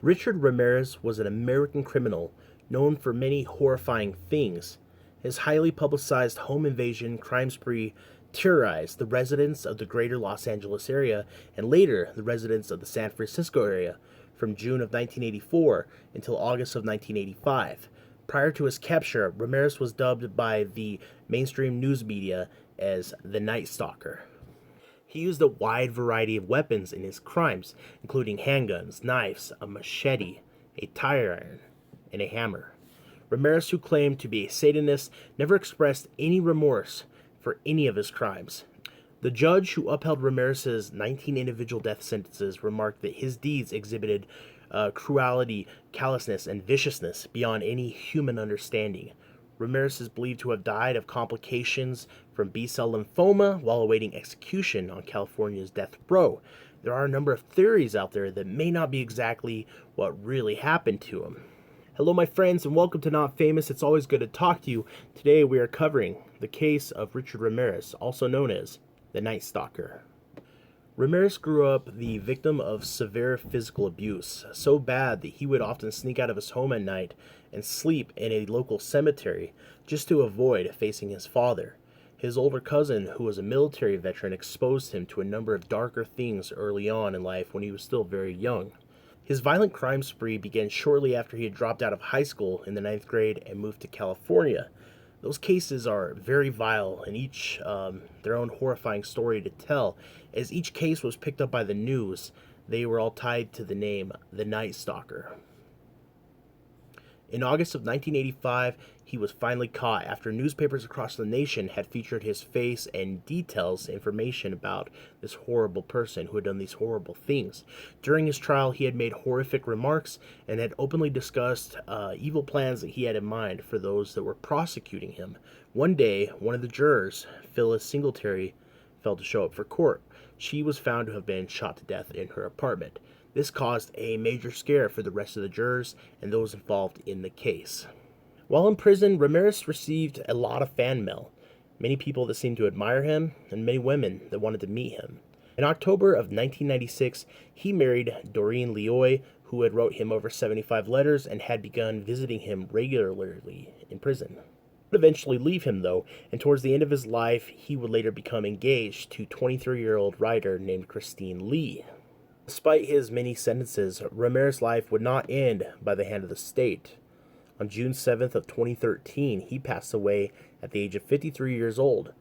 Richard Ramirez was an American criminal known for many horrifying things. His highly publicized home invasion crime spree terrorized the residents of the greater Los Angeles area and later the residents of the San Francisco area from June of 1984 until August of 1985. Prior to his capture, Ramirez was dubbed by the mainstream news media as the Night Stalker. He used a wide variety of weapons in his crimes, including handguns, knives, a machete, a tire iron, and a hammer. Ramirez, who claimed to be a Satanist, never expressed any remorse for any of his crimes. The judge who upheld Ramirez's 19 individual death sentences remarked that his deeds exhibited cruelty, callousness, and viciousness beyond any human understanding. Ramirez is believed to have died of complications from B-cell lymphoma while awaiting execution on California's death row. There are a number of theories out there that may not be exactly what really happened to him. Hello my friends and welcome to Not Famous. It's always good to talk to you. Today we are covering the case of Richard Ramirez, also known as the Night Stalker. Ramirez grew up the victim of severe physical abuse, so bad that he would often sneak out of his home at night and sleep in a local cemetery just to avoid facing his father. His older cousin, who was a military veteran, exposed him to a number of darker things early on in life when he was still very young. His violent crime spree began shortly after he had dropped out of high school in the 9th grade and moved to California. Those cases are very vile and each their own horrifying story to tell. As each case was picked up by the news, they were all tied to the name the Night Stalker. In August of 1985, he was finally caught after newspapers across the nation had featured his face and information about this horrible person who had done these horrible things. During his trial, he had made horrific remarks and had openly discussed evil plans that he had in mind for those that were prosecuting him. One day, one of the jurors, Phyllis Singletary, failed to show up for court. She was found to have been shot to death in her apartment. This caused a major scare for the rest of the jurors and those involved in the case. While in prison, Ramirez received a lot of fan mail, many people that seemed to admire him, and many women that wanted to meet him. In October of 1996, he married Doreen Leoy, who had wrote him over 75 letters and had begun visiting him regularly in prison. Would eventually leave him though, and towards the end of his life, he would later become engaged to 23-year-old writer named Christine Lee. Despite his many sentences, Ramirez's life would not end by the hand of the state. On June 7th of 2013, he passed away at the age of 53 years old.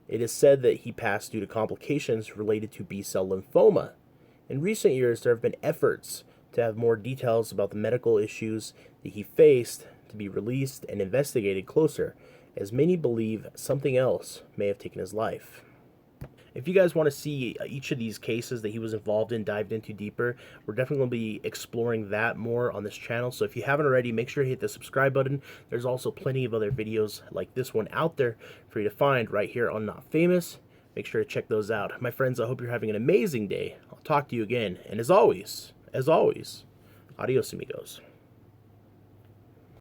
It is said that he passed due to complications related to B-cell lymphoma. In recent years, there have been efforts to have more details about the medical issues that he faced to be released and investigated closer, as many believe something else may have taken his life. If you guys want to see each of these cases that he was involved in dived into deeper, we're definitely going to be exploring that more on this channel. So if you haven't already, make sure to hit the subscribe button. There's also plenty of other videos like this one out there for you to find right here on Not Famous. Make sure to check those out. My friends, I hope you're having an amazing day. I'll talk to you again. And as always, adios amigos.